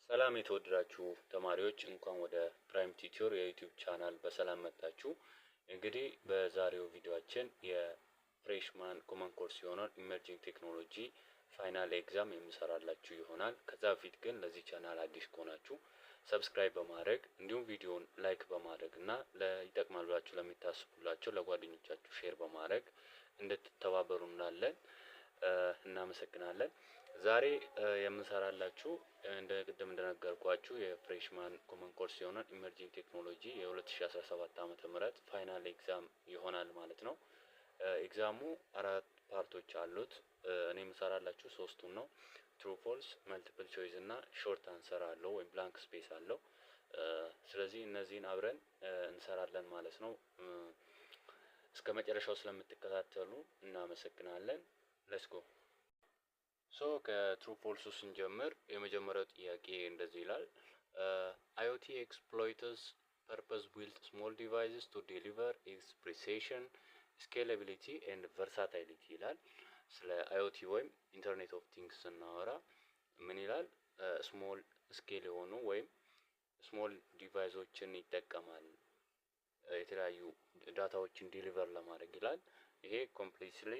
ሰላም የተወደዳችሁ ተማሪዎች እንኳን ወደ ፕራይም ቲዩተር የዩቲዩብ ቻናል በሰላም መጣችሁ። እንግዲህ በዛሬው ቪዲዮአችን የፍሬሽማን ኮመን ኮርስ የሆነው ኢመርጂንግ ቴክኖሎጂ ፋይናል ኤግዛም የምሰራላችሁ ይሆናል። ከዛ በፊት ግን ለዚህ ቻናል አዲስ ከሆናችሁ ሰብስክራይብ በማድረግ እንዲሁም ቪዲዮውን ላይክ በማድረግ እና ይጠቅማል ብላችሁ ለሚታስቡላችሁ ለጓደኞቻችሁ ሼር በማድረግ እንድትተባበሩ እናመሰግናለን። ዛሬ የምሰራላችሁ እንደ ቅድም እንደነገርኳችሁ የፍሬሽማን ኮመን ኮርስ የሆነው ኢመርጂንግ ቴክኖሎጂ የ2017 ዓመተ ምህረት ፋይናል ኤግዛም ይሆናል ማለት ነው። ኤግዛሙ 4 ፓርቶች አሉት። እኔ የምሰራላችሁ ሶስቱን ነው። ትሩ ፎልስ፣ መልቲፕል ቾይስ እና ሾርት አንሰር አለው ወይም ብላንክ ስፔስ አለው። ስለዚህ እነዚህን አብረን እንሰራለን ማለት ነው። እስከ መጨረሻው ስለምትከታተሉ እናመሰግናለን። ሌትስ ጎ። ከትሩ ፎልሱ ስንጀምር የመጀመሪያው ጥያቄ እንደዚህ ይላል። IoT exploits purpose-built small devices to deliver its precision, scalability and versatility ይላል። ስለ IoT ወይም ኢንተርኔት ኦፍ ቲንግስ ስናወራ ምን ይላል? ስሞል ስኬል የሆኑ ወይም ስሞል ዲቫይሶችን ይጠቀማል የተለያዩ ዳታዎችን ዲሊቨር ለማድረግ ይላል። ይሄ ኮምፕሊትሊ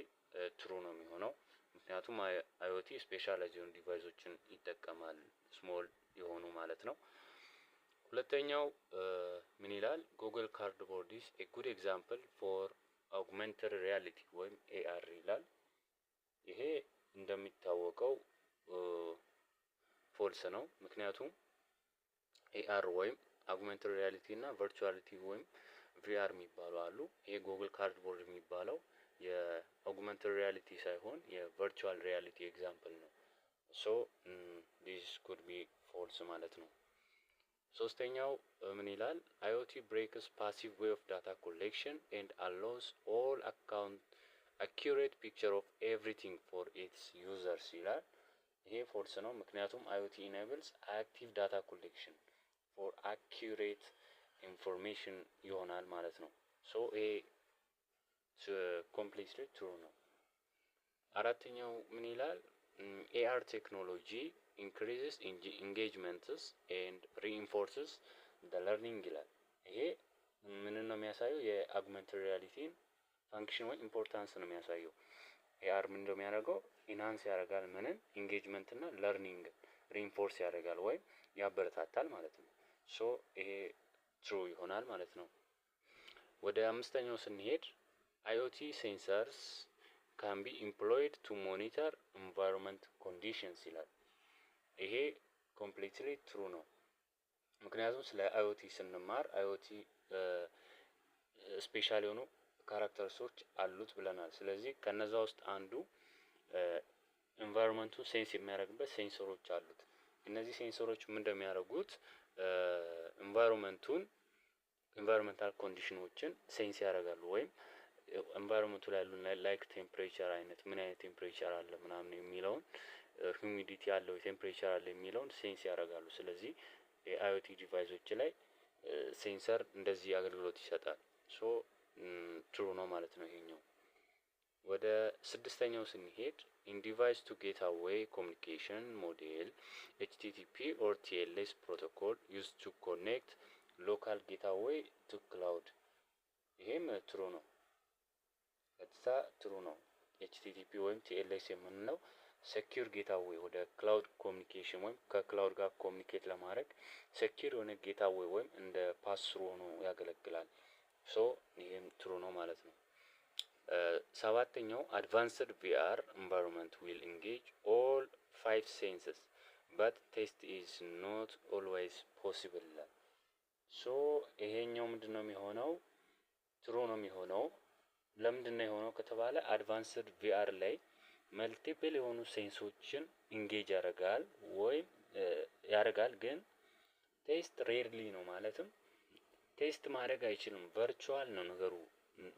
ትሩ ነው የሚሆነው። ምክንያቱም IoT ስፔሻላይዝ የሆኑ ዲቫይሶችን ይጠቀማል ስሞል የሆኑ ማለት ነው። ሁለተኛው ምን ይላል? ጉግል ካርድቦርድ ኢዝ ኤ ጉድ ኤግዛምፕል ፎር አውግመንትድ ሪያሊቲ ወይም AR ይላል። ይሄ እንደሚታወቀው ፎልስ ነው። ምክንያቱም AR ወይም አውግመንትድ ሪያሊቲ እና ቨርቹዋሊቲ ወይም VR የሚባሉ አሉ። ይሄ ጉግል ካርድቦርድ የሚባለው የአውግመንትድ ሪያሊቲ ሳይሆን የቨርቹዋል ሪያሊቲ ኤግዛምፕል ነው። ሶ ዲስ ኩድ ቢ ፎልስ ማለት ነው። ሶስተኛው ምን ይላል? IoT breaks passive way of data collection and allows all accurate picture of everything for its users ይላል። ይሄ ፎልስ ነው። ምክንያቱም IoT enables active data collection for accurate information ይሆናል ማለት ነው። ሶ ይሄ ኮምፕሊትሊ ትሩ ነው። አራተኛው ምን ይላል? AR ቴክኖሎጂ increases engagements and reinforces the learning ይላል። ይሄ ምን ነው የሚያሳየው? የአግመንትድ ሪያሊቲን ፋንክሽን ወይ ኢምፖርታንስ ነው የሚያሳየው። AR ምን እንደሚያደርገው ኢንሃንስ ያደርጋል፣ ምንን ኢንጌጅመንት እና ለርኒንግ ሪኢንፎርስ ያደርጋል ወይም ያበረታታል ማለት ነው። ሶ ይሄ ትሩ ይሆናል ማለት ነው። ወደ አምስተኛው ስንሄድ IoT sensors can be employed to monitor environment conditions ይላል። ይሄ ኮምፕሊትሊ ትሩ ነው። ምክንያቱም ስለ IoT ስንማር IoT ስፔሻል የሆኑ ካራክተርሶች አሉት ብለናል። ስለዚህ ከነዛ ውስጥ አንዱ ኢንቫይሮንመንቱን ሴንስ የሚያደርግበት ሴንሰሮች አሉት። እነዚህ ሴንሰሮች ምን እንደሚያደርጉት ኢንቫይሮንመንታል ኮንዲሽኖችን ሴንስ ያደርጋሉ ወይም ኤንቫይሮንመንቱ ላይ ያሉ ላይክ ቴምፕሬቸር አይነት ምን አይነት ቴምፕሬቸር አለ ምናምን የሚለውን ሂዩሚዲቲ ያለው ቴምፕሬቸር አለ የሚለውን ሴንስ ያደርጋሉ። ስለዚህ የIoT ዲቫይሶች ላይ ሴንሰር እንደዚህ አገልግሎት ይሰጣል። ሶ ትሩ ነው ማለት ነው ይሄኛው። ወደ ስድስተኛው ስንሄድ in device to gateway communication model HTTP or TLS protocol used to connect local gateway to cloud ይሄም ትሩ ነው። ቀጥታ ትሩ ነው። HTTP ወይም TLS የምንለው ሴኩር ጌታዌይ ወደ ክላውድ ኮሚኒኬሽን ወይም ከክላውድ ጋር ኮሚኒኬት ለማድረግ ሴኩር የሆነ ጌታዌይ ወይም እንደ ፓስሩ ሆኖ ያገለግላል። ሶ ይሄም ትሩ ነው ማለት ነው። ሰባተኛው advanced VR environment will engage all 5 senses but test is not always possible ይላል። ሶ ይሄኛው ምንድነው የሚሆነው? ትሩ ነው የሚሆነው። ለምንድነው የሆነው ከተባለ አድቫንስድ VR ላይ መልቲፕል የሆኑ ሴንሶችን ኢንጌጅ ያደርጋል ግን ቴስት ሬርሊ ነው። ማለትም ቴስት ማድረግ አይችልም። ቨርቹዋል ነው ነገሩ።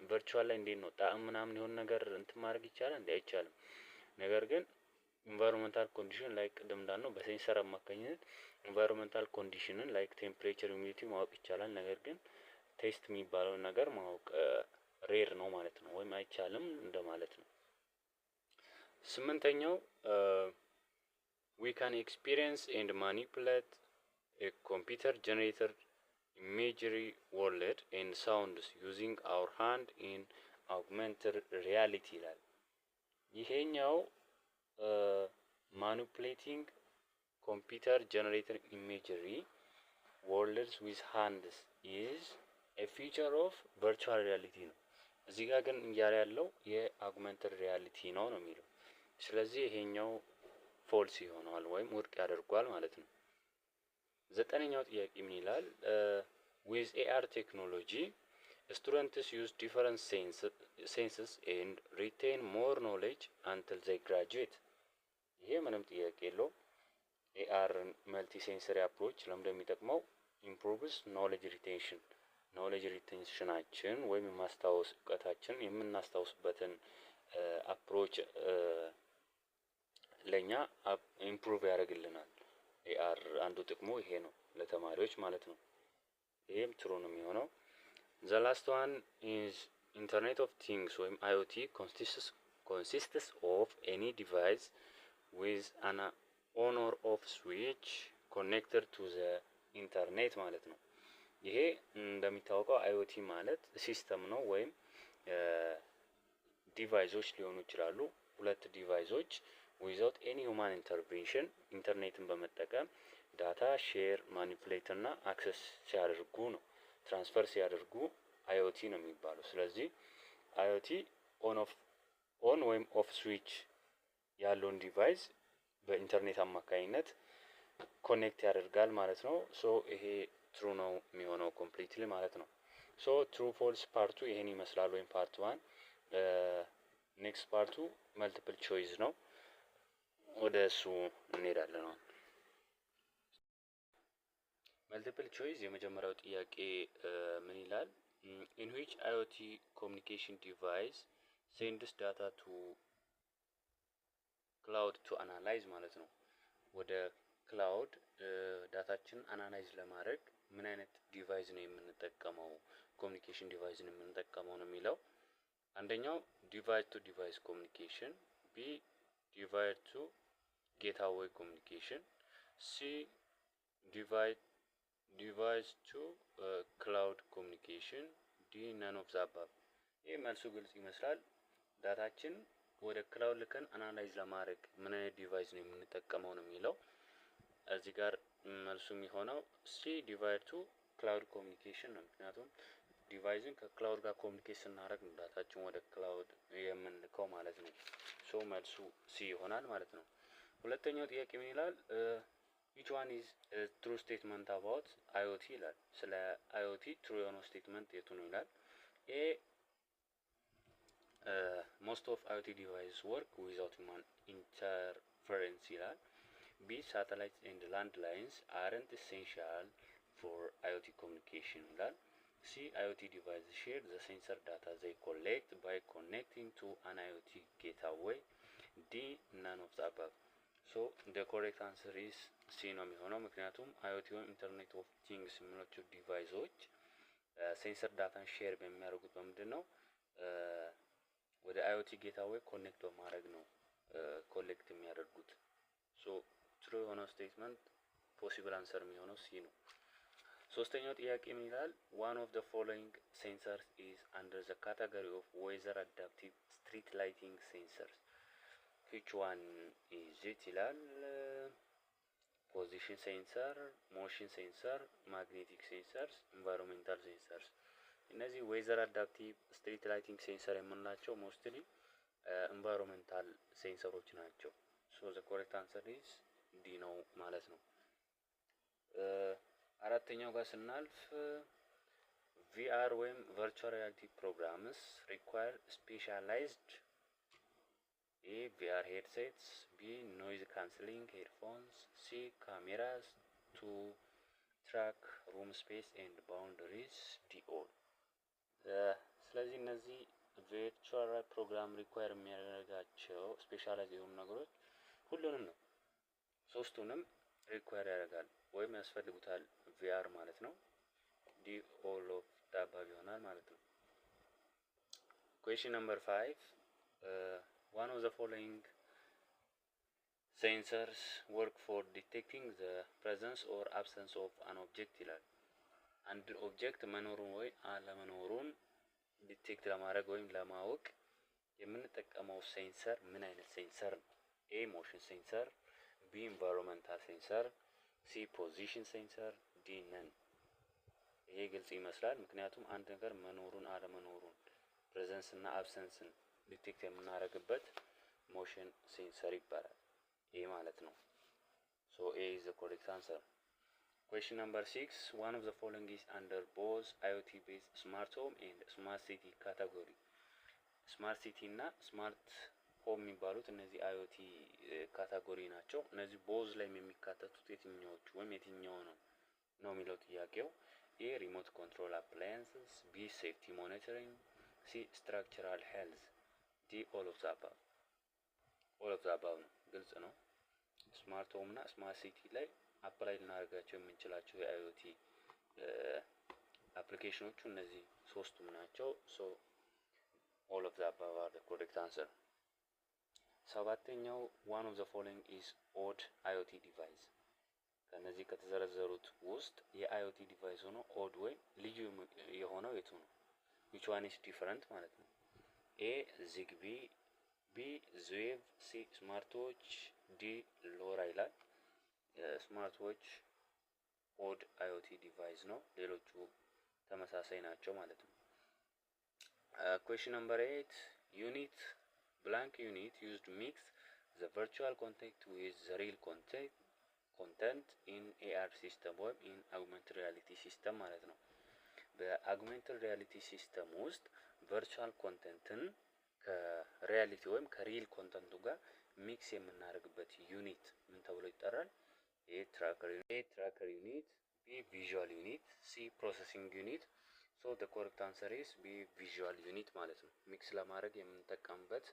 ቨርቹዋል ላይ እንዴት ነው ጣዕም ምናምን የሆነ ነገር እንትን ማድረግ ይቻላል እንዴ? አይቻልም። ነገር ግን ኢንቫይሮንመንታል ኮንዲሽን ላይክ ቅድም እንዳልነው በሴንሰር አማካኝነት ኢንቫይሮንመንታል ኮንዲሽንን ላይክ ቴምፕሬቸር፣ ሁሚዲቲ ማወቅ ይቻላል። ነገር ግን ቴስት የሚባለው ነገር ማወቅ ሬር ነው ማለት ነው ወይም አይቻልም እንደማለት ነው። ስምንተኛው we can experience and manipulate a computer generated imagery world and sounds using our hand in augmented reality ይላል። ይሄኛው manipulating computer generated imagery worlds with hands is a feature of virtual reality ነው። እዚህ ጋር ግን እያለ ያለው የአጉመንትድ ሪያሊቲ ነው የሚለው። ስለዚህ ይሄኛው ፎልስ ይሆናል ወይም ውድቅ ያደርጓል ማለት ነው። ዘጠነኛው ጥያቄ ምን ይላል? with AR technology students use different senses and retain more knowledge until they graduate። ይሄ ምንም ጥያቄ የለው። AR መልቲ ሴንሰሪ አፕሮች ለምን እንደሚጠቅመው improves knowledge retention ኖሌጅ ሪቴንሽናችን ወይም የማስታወስ እውቀታችን የምናስታውስበትን አፕሮች ለኛ ኢምፕሩቭ ያደርግልናል። ኤአር አንዱ ጥቅሙ ይሄ ነው ለተማሪዎች ማለት ነው። ይሄም ትሩ ነው የሚሆነው። the last one is internet of things ወይም IoT consists of any device with an on or off switch connected to the internet ማለት ነው። ይሄ እንደሚታወቀው IoT ማለት ሲስተም ነው ወይም ዲቫይሶች ሊሆኑ ይችላሉ። ሁለት ዲቫይሶች without any human intervention ኢንተርኔትን በመጠቀም ዳታ ሼር ማኒፑሌት እና አክሰስ ሲያደርጉ ነው ትራንስፈር ሲያደርጉ IoT ነው የሚባለው። ስለዚህ IoT ኦን ወይም ኦፍ ስዊች ያለውን ዲቫይስ በኢንተርኔት አማካኝነት ኮኔክት ያደርጋል ማለት ነው። ሶ ይሄ ትሩ ነው የሚሆነው ኮምፕሊትሊ ማለት ነው። ሶ ትሩ ፎልስ ፓርቱ ይሄን ይመስላል ወይም ፓርት 1። ኔክስት ፓርቱ መልቲፕል ቾይስ ነው። ወደ እሱ እንሄዳለን አሁን። መልቲፕል ቾይስ የመጀመሪያው ጥያቄ ምን ይላል? in which IoT communication device sends data to cloud to analyze ማለት ነው። ወደ ክላውድ ዳታችን አናላይዝ ለማድረግ ምን አይነት ዲቫይስ ነው የምንጠቀመው? ኮሚኒኬሽን ዲቫይስ ነው የምንጠቀመው ነው የሚለው። አንደኛው ዲቫይስ ቱ ዲቫይስ ኮሚኒኬሽን፣ ቢ ዲቫይስ ቱ ጌትዌይ ኮሚኒኬሽን፣ ሲ ዲቫይስ ቱ ክላውድ ኮሚኒኬሽን፣ ዲ ነን ኦፍ ዘ አባቭ። ይህ መልሱ ግልጽ ይመስላል። ዳታችን ወደ ክላውድ ልከን አናላይዝ ለማድረግ ምን አይነት ዲቫይስ ነው የምንጠቀመው ነው የሚለው። እዚህ ጋር መልሱ የሚሆነው ሲ ዲቫይስ ቱ ክላውድ ኮሚኒኬሽን ነው። ምክንያቱም ዲቫይስን ከክላውድ ጋር ኮሚኒኬት ስናደርግ ዳታችን ወደ ክላውድ የምንልከው ማለት ነው። ሶ መልሱ ሲ ይሆናል ማለት ነው። ሁለተኛው ጥያቄ ምን ይላል? which one is a true statement about IoT ይላል። ስለ IoT ትሩ የሆነው ስቴትመንት የቱ ነው ይላል። ኤ most of IoT devices work without human interference ይላል። B satellites and landlines aren't essential for IoT communication ይላል። C IoT devices share the sensor data they collect by connecting to an IoT gateway. D none of the above. So the correct answer is C ነው የሚሆነው። ምክንያቱም IoT ወይም ኢንተርኔት ኦፍ ቲንግስ የሚሏቸው ዲቫይሶች ሴንሰር ዳታን ሼር በሚያደርጉት በምንድን ነው? ወደ IoT ጌትዌይ ኮኔክት በማድረግ ነው ኮሌክት የሚያደርጉት። ሶ ትሩ የሆነው ስቴትመንት ፖሲብል አንሰር የሚሆነው ሲ ነው። ሶስተኛው ጥያቄ ምን ይላል? one of the following sensors is under the category of weather adaptive street lighting sensors. which one is it ይላል። position sensor, motion sensor, magnetic sensors, environmental sensors። እነዚህ ዌዘር አዳፕቲቭ ስትሪት ላይቲንግ ሴንሰር የምንላቸው ሞስትሊ ኢንቫይሮንመንታል ሴንሰሮች ናቸው። ሶ ዘ ኮሬክት አንሰር ኢዝ ዲ ነው ማለት ነው። አራተኛው ጋር ስናልፍ ቪአር ወይም ቨርቹዋል ሪያሊቲ ፕሮግራምስ ሪኳየር ስፔሻላይዝድ ኤ ቪአር ሄድሴትስ፣ ቢ ኖይዝ ካንስሊንግ ሄድፎንስ፣ ሲ ካሜራስ ቱ ትራክ ሩም ስፔስ ኤንድ ባውንደሪስ፣ ዲ ኦል። ስለዚህ እነዚህ ቨርቹዋል ፕሮግራም ሪኳየር የሚያደርጋቸው ስፔሻላይዝ የሆኑ ነገሮች ሁሉንም ነው፣ ሶስቱንም ሪኳየር ያደርጋል ወይም ያስፈልጉታል ቪአር ማለት ነው። ዲ ኦል ኦፍ ዳባብ ይሆናል ማለት ነው። ኩዌስችን ነምበር 5 one of the following ሴንሰርስ ወርክ ፎር ዲቴክቲንግ ዘ ፕሬዘንስ ኦር አብሰንስ ኦፍ አን ኦብጀክት ይላል። አንድ ኦብጀክት መኖሩን ወይ አለመኖሩን ዲቴክት ለማድረግ ወይም ለማወቅ የምንጠቀመው ሴንሰር ምን አይነት ሴንሰር ነው? ኤ ሞሽን ሴንሰር፣ ቢ ኢንቫይሮንመንታል ሴንሰር፣ ሲ ፖዚሽን ሴንሰር፣ ዲ ነን። ይሄ ግልጽ ይመስላል። ምክንያቱም አንድ ነገር መኖሩን አለመኖሩን ፕሬዘንስ እና አብሰንስን ዲቴክት የምናደርግበት ሞሽን ሴንሰር ይባላል። ይሄ ማለት ነው። ሶ ኤ ኢዝ ዘ ኮሬክት አንሰር። Question number 6. One of the following is under both IoT based smart home and smart city category. ስማርት ሲቲ እና ስማርት ሆም የሚባሉት እነዚህ አይኦቲ ካታጎሪ ናቸው። እነዚህ ቦዝ ላይ የሚካተቱት የትኛዎቹ ወይም የትኛው ነው የሚለው ጥያቄው። ኤ ሪሞት ኮንትሮል አፕላያንስስ፣ ቢ ሴፍቲ ሞኒተሪንግ፣ ሲ ስትራክቸራል ሄልዝ፣ ዲ ኦል ኦፍ ዘ አባቭ። ኦል ኦፍ ዘ አባቭ ነው። ግልጽ ነው። ስማርት ሆም እና ስማርት ሲቲ ላይ አፕላይ ልናደርጋቸው የምንችላቸው የአይኦቲ አፕሊኬሽኖቹ እነዚህ ሶስቱም ናቸው። ሶ all of the above are the correct answer. ሰባተኛው one of the following is odd IoT device። ከነዚህ ከተዘረዘሩት ውስጥ የአይኦቲ ዲቫይስ ሆኖ ኦድ ወይም ልዩ የሆነው የቱ ነው? which one is different ማለት ነው። ኤ ዚግቢ፣ ቢ ዙዌቭ፣ ሲ ስማርት ዎች፣ ዲ ሎራ ይላል። ስማርት ዎች ኦድ አይኦቲ ዲቫይስ ነው። ሌሎቹ ተመሳሳይ ናቸው ማለት ነው። Question number 8. Unit blank unit used mix the virtual content with the real content in AR system ወይም in augmented reality system ማለት ነው። በአጉሜንትድ ሪያሊቲ ሲስተም ውስጥ ቨርቹዋል ኮንተንትን ከሪያሊቲ ወይም ከሪል ኮንተንቱ ጋር ሚክስ የምናደርግበት ዩኒት ምን ተብሎ ይጠራል? ኤ ትራከር ዩኒት፣ ቢ ቪዥዋል ዩኒት፣ ሲ ፕሮሰሲንግ ዩኒት። ሶ the correct answer is ቢ ቪዥዋል ዩኒት ማለት ነው። ሚክስ ለማድረግ የምንጠቀምበት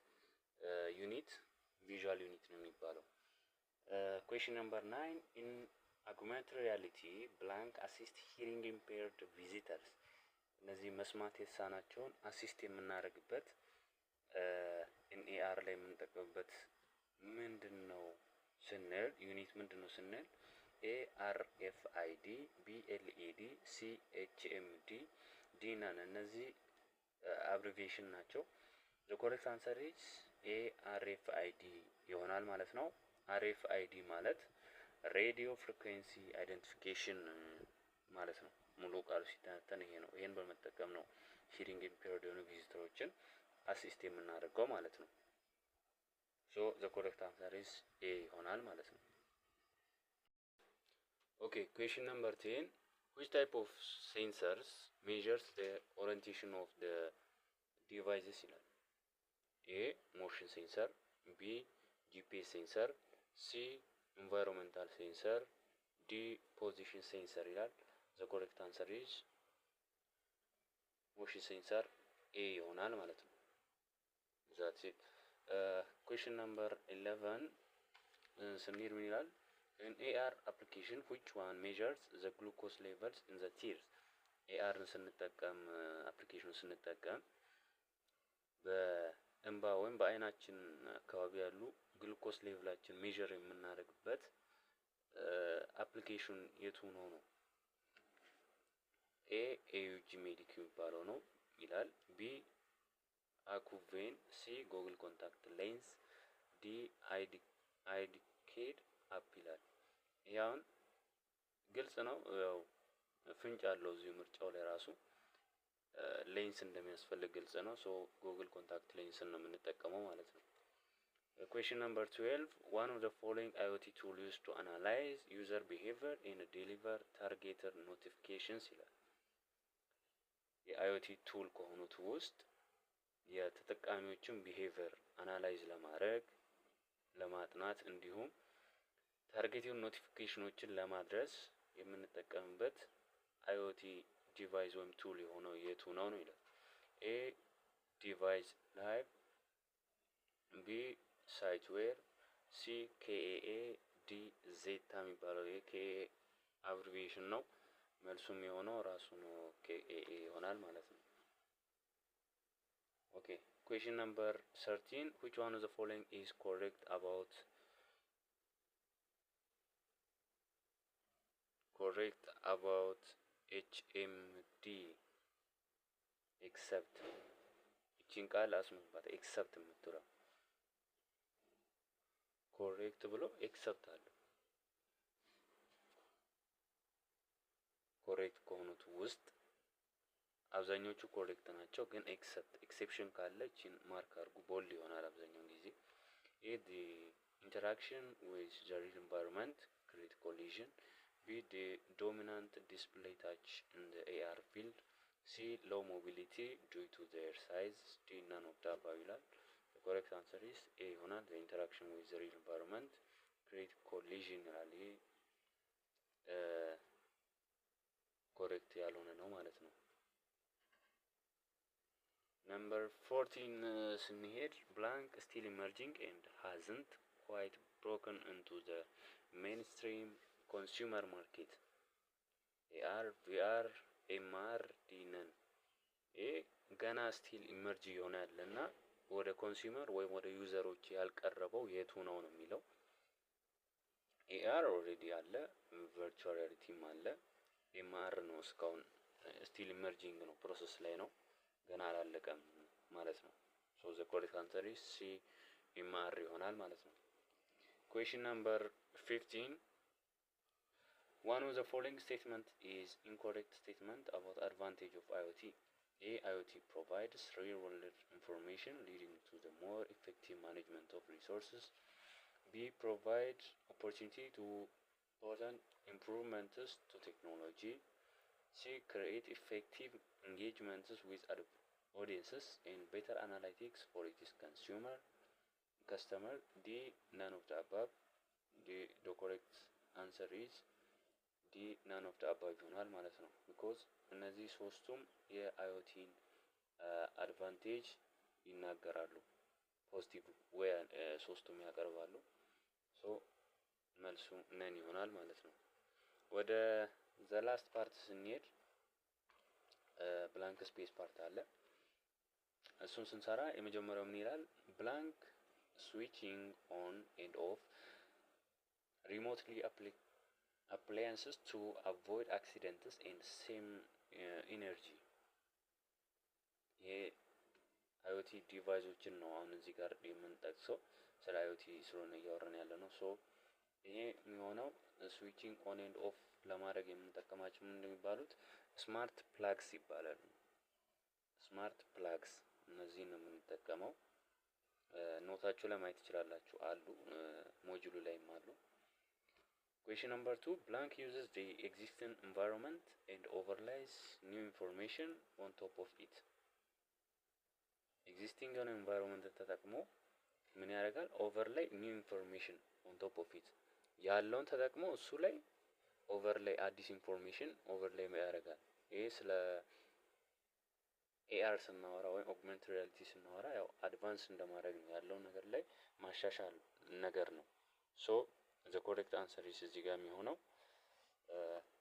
ዩኒት ቪዥዋል ዩኒት ነው የሚባለው። Question number 9. In augmented reality blank assist hearing impaired visitors። እነዚህ መስማት የተሳናቸውን አሲስት የምናደርግበት ኤአር ላይ የምንጠቀምበት ምንድነው ስንል ዩኒት ምንድነው ስንል ኤ አርኤፍአይዲ፣ ቢ ኤልኢዲ፣ ሲ ኤችኤምዲ፣ ዲ ነን። እነዚህ አብሪቪዬሽን ናቸው። the correct answer is ኤ አርኤፍአይዲ ይሆናል ማለት ነው። አርኤፍአይዲ ማለት ሬዲዮ ፍሪኩዌንሲ አይደንቲፊኬሽን ማለት ነው። ሙሉ ቃሉ ሲተነተን ይሄ ነው። ይሄን በመጠቀም ነው ሂሪንግ ኢምፔርድ የሆኑ ቪዚተሮችን አሲስት የምናደርገው ማለት ነው። ሶ the correct answer is ኤ ይሆናል ማለት ነው። Okay, question number 10. Which type of sensors measures the orientation of the devices ይላል። ኤ motion sensor፣ ቢ GPS sensor፣ ሲ environmental sensor፣ ዲ position sensor ይላል። the correct answer is motion sensor ኤ ይሆናል ማለት ነው። that's it። question number 11 ስንሄድ ምን ይላል? In AR application which one measures the glucose levels in the tears? AR ስንጠቀም አፕሊኬሽኑን ስንጠቀም በእንባ ወይም በአይናችን አካባቢ ያሉ ግሉኮስ ሌቭላችን ሜዠር የምናደርግበት አፕሊኬሽን የቱ ነው? ኤ ኤዩጂ ሜዲክ የሚባለው ነው ይላል። ቢ አኩቬን፣ ሲ ጎግል ኮንታክት ሌንስ፣ ዲ አይዲኬድ አፕ ይላል። ያውን ግልጽ ነው። ያው ፍንጭ አለው እዚሁ ምርጫው ላይ ራሱ ሌንስ እንደሚያስፈልግ ግልጽ ነው። ሶ ጉግል ኮንታክት ሌንስን ነው የምንጠቀመው ማለት ነው። Question number 12. One of the following IoT tool used to analyze user behavior and deliver targeted notifications ይላል። የአይኦቲ ቱል ከሆኑት ውስጥ የተጠቃሚዎችን ቢሄቪየር አናላይዝ ለማድረግ ለማጥናት እንዲሁም ታርጌቲንግ ኖቲፊኬሽኖችን ለማድረስ የምንጠቀምበት አይኦቲ ዲቫይስ ወይም ቱል የሆነው የቱ ነው ይላል። ኤ ዲቫይስ ላይቭ፣ ቢ ሳይትዌር፣ ሲ ኬኤኤ፣ ዲ ዜታ የሚባለው የኬኤ አብሪቪዬሽን ነው። መልሱም የሆነው ራሱ ነው ኬኤኤ ይሆናል ማለት ነው። ኦኬ question number 13. which one of the following is correct about correct about HMD except ይቺን ቃል አስምሩባት። ኤክሰፕት የምትለው ኮሬክት ብሎ ኤክሰፕት አለ። ኮሬክት ከሆኑት ውስጥ አብዛኞቹ ኮሬክት ናቸው፣ ግን ኤክሴፕሽን ካለ ይቺን ማርክ አድርጉ። ቦልድ ይሆናል አብዛኛውን ጊዜ። ኤ the interaction with the real environment create collision. B the dominant display touch in the AR field. C low mobility due to their size. D none of the above ይላል። the correct answer is A ይሆናል። the interaction with the real environment create collision ይላል። ይሄ ኮሬክት ያልሆነ ነው ማለት ነው። ነምበር 14 ስንሄድ blank still emerging and hasn't quite broken into the mainstream consumer market. AR VR MR ዲነን ይሄ ገና ስቲል ኢመርጅ የሆነ ያለና ወደ ኮንሱመር ወይም ወደ ዩዘሮች ያልቀረበው የቱ ነው ነው የሚለው። ኤአር ኦልሬዲ አለ፣ ቨርቹዋል ሪያሊቲም አለ። ኤምአር ነው እስካሁን ስቲል ኢመርጂንግ ነው፣ ፕሮሰስ ላይ ነው፣ ገና አላለቀም ማለት ነው። ሶ ዘ ኮሬክት አንሰር ኢዝ ሲ ኤምአር ይሆናል ማለት ነው። ኩዌስችን ነምበር 15 one of the following statement is incorrect statement about advantage of IoT. A. IoT provides real-world information leading to the more effective management of resources. B. Provides opportunity to important improvements to technology. C. Create effective engagements with audiences and better analytics for its customer. D. None of the above. The correct answer is ዲ ናን ኦፍ ደ አባቭ ይሆናል ማለት ነው። ቢኮዝ እነዚህ ሶስቱም የአይኦቲን አድቫንቴጅ ይናገራሉ፣ ፖዚቲቭ ወይ ሶስቱም ያቀርባሉ። ሶ መልሱ ነን ይሆናል ማለት ነው። ወደ ዘ ላስት ፓርት ስንሄድ ብላንክ ስፔስ ፓርት አለ። እሱን ስንሰራ የመጀመሪያው ምን ይላል? ብላንክ ስዊቺንግ ኦን ኤንድ ኦፍ ሪሞትሊ appliances to avoid accidents and same energy። ይሄ አይኦቲ ዲቫይሶችን ነው አሁን እዚህ ጋር የምንጠቅሰው፣ ስለ አይኦቲ ስለሆነ እያወራን ያለ ነው። ሶ ይሄ የሚሆነው ስዊቺንግ ኦን ኤንድ ኦፍ ለማድረግ የምንጠቀማቸው ምን እንደሚባሉት ስማርት ፕላግስ ይባላሉ። ስማርት ፕላግስ እነዚህን ነው የምንጠቀመው። ኖታችሁ ላይ ማየት ትችላላችሁ፣ አሉ ሞጁሉ ላይም አሉ። Question number 2, blank uses the existing environment and overlays new information on top of it. Existing environment ተጠቅሞ ምን ያደርጋል? overlay new information on top of it። ያለውን ተጠቅሞ እሱ ላይ overlay አዲስ ኢንፎርሜሽን overlay ያደርጋል። ይሄ ስለ AR ስናወራ ወይም augmented reality ስናወራ ያው አድቫንስ እንደማድረግ ነው፣ ያለውን ነገር ላይ ማሻሻል ነገር ነው። ሶ the correct answer is እዚህ ጋር የሚሆነው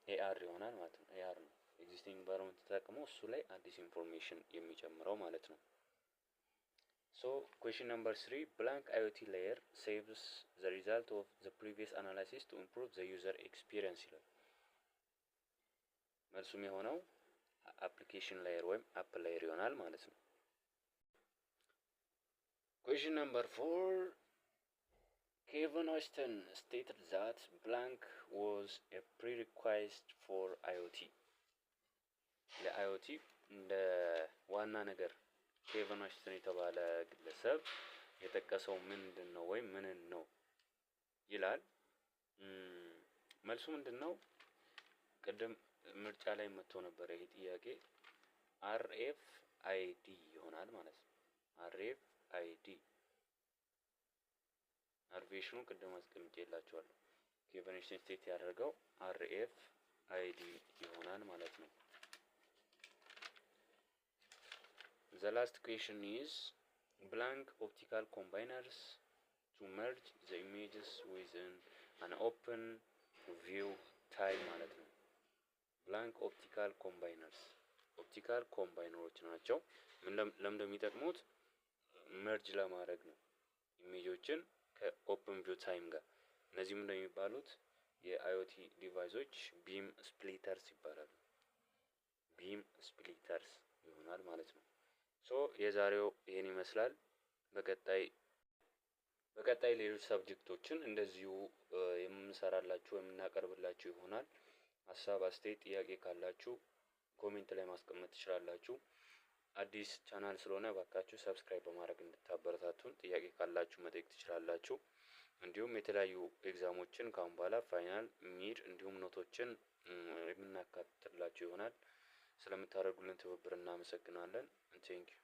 AR ይሆናል ማለት ነው። AR ነው existing environment ተጠቅሞ እሱ ላይ አዲስ ኢንፎርሜሽን የሚጨምረው ማለት ነው። so question number 3, blank IoT layer saves the result of the previous analysis to improve the user experience ይላል። መልሱ የሚሆነው application layer ወይም app layer ይሆናል ማለት ነው። question number 4, Kevin Austin stated that blank was a prerequisite for IoT. ለአይኦቲ እንደ ዋና ነገር ኬቨን ኦስቲን የተባለ ግለሰብ የጠቀሰው ምንድን ነው ወይም ምንን ነው ይላል። መልሱ ምንድን ነው? ቅድም ምርጫ ላይ መጥቶ ነበር ይሄ ጥያቄ። RFID ይሆናል ማለት ነው። RFID አርቬሽኑ ቅድም አስቀምጬላችኋለሁ። ኬቨን ኦስቲን ስቴት ያደርገው RFID ይሆናል ማለት ነው። The last question is blank optical combiners to merge the images within an open view type ማለት ነው። blank optical combiners ኦፕቲካል ኮምባይነሮች ናቸው። ለምን የሚጠቅሙት? መርጅ ለማድረግ ነው ኢሜጆችን ከኦፕን ቪው ታይም ጋር። እነዚህ ምን እንደሚባሉት የአይኦቲ ዲቫይሶች ቢም ስፕሊተርስ ይባላሉ። ቢም ስፕሊተርስ ይሆናል ማለት ነው። ሶ የዛሬው ይሄን ይመስላል። በቀጣይ ሌሎች ሰብጀክቶችን እንደዚሁ የምንሰራላችሁ የምናቀርብላችሁ ይሆናል። ሀሳብ አስተያየት ጥያቄ ካላችሁ ኮሜንት ላይ ማስቀመጥ ትችላላችሁ። አዲስ ቻናል ስለሆነ ባካችሁ ሰብስክራይብ በማድረግ እንድታበረታቱን፣ ጥያቄ ካላችሁ መጠየቅ ትችላላችሁ። እንዲሁም የተለያዩ ኤግዛሞችን ካሁን በኋላ ፋይናል፣ ሚድ እንዲሁም ኖቶችን የምናካትትላችሁ ይሆናል። ስለምታደርጉልን ትብብር እናመሰግናለን። ቴንኪው